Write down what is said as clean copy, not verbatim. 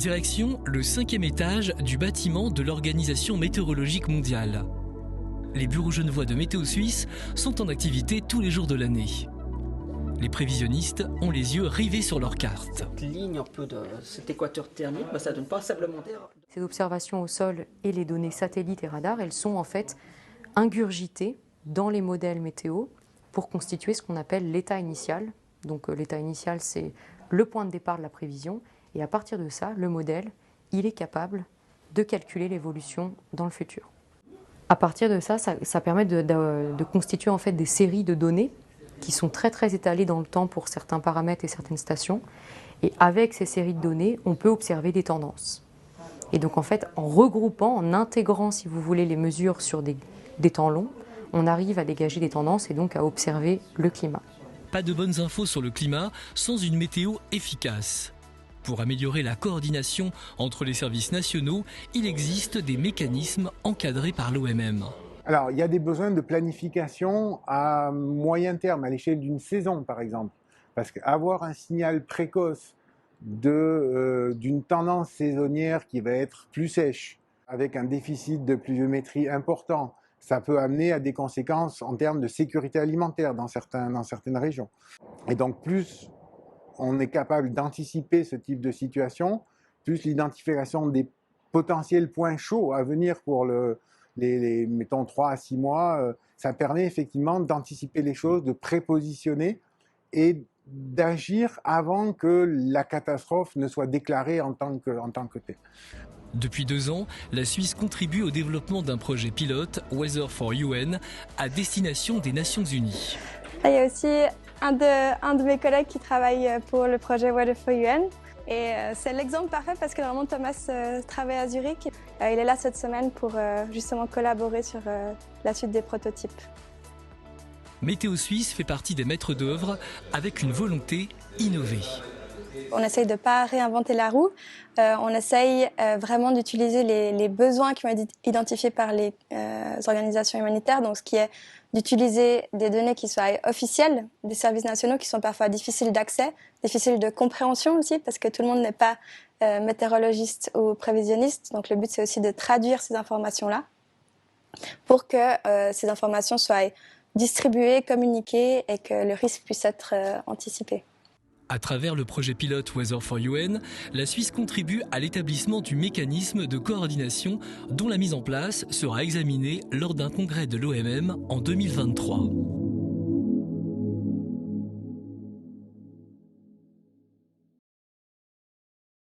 Direction le 5e étage du bâtiment de l'Organisation météorologique mondiale. Les bureaux genevois de Météo Suisse sont en activité tous les jours de l'année. Les prévisionnistes ont les yeux rivés sur leurs cartes. Cette ligne un peu de cet équateur thermique, ça donne passablement d'air. Ces observations au sol et les données satellites et radars, elles sont en fait ingurgitées dans les modèles météo pour constituer ce qu'on appelle l'état initial. Donc l'état initial, c'est le point de départ de la prévision. Et à partir de ça, le modèle, il est capable de calculer l'évolution dans le futur. À partir de ça, ça permet de constituer en fait des séries de données qui sont très très étalées dans le temps pour certains paramètres et certaines stations. Et avec ces séries de données, on peut observer des tendances. Et donc en fait, en regroupant, en intégrant, si vous voulez, les mesures sur des temps longs, on arrive à dégager des tendances et donc à observer le climat. Pas de bonnes infos sur le climat sans une météo efficace. Pour améliorer la coordination entre les services nationaux, il existe des mécanismes encadrés par l'OMM. Alors, il y a des besoins de planification à moyen terme, à l'échelle d'une saison par exemple. Parce qu'avoir un signal précoce d'une tendance saisonnière qui va être plus sèche, avec un déficit de pluviométrie important, ça peut amener à des conséquences en termes de sécurité alimentaire dans certaines régions. Et donc, plus on est capable d'anticiper ce type de situation, plus l'identification des potentiels points chauds à venir pour les mettons 3 à 6 mois, ça permet effectivement d'anticiper les choses, de prépositionner et d'agir avant que la catastrophe ne soit déclarée en tant que telle. Depuis 2 ans, la Suisse contribue au développement d'un projet pilote, Weather for UN, à destination des Nations Unies. Il y a aussi un de mes collègues qui travaille pour le projet Weather for UN. Et c'est l'exemple parfait parce que normalement Thomas travaille à Zurich. Il est là cette semaine pour justement collaborer sur la suite des prototypes. Météo Suisse fait partie des maîtres d'œuvre avec une volonté innovée. On essaye de ne pas réinventer la roue. On essaye vraiment d'utiliser les besoins qui ont été identifiés par les organisations humanitaires. Donc, ce qui est d'utiliser des données qui soient officielles des services nationaux, qui sont parfois difficiles d'accès, difficiles de compréhension aussi, parce que tout le monde n'est pas météorologiste ou prévisionniste. Donc, le but, c'est aussi de traduire ces informations-là pour que ces informations soient distribuées, communiquées et que le risque puisse être anticipé. À travers le projet pilote Weather for UN, la Suisse contribue à l'établissement du mécanisme de coordination dont la mise en place sera examinée lors d'un congrès de l'OMM en 2023.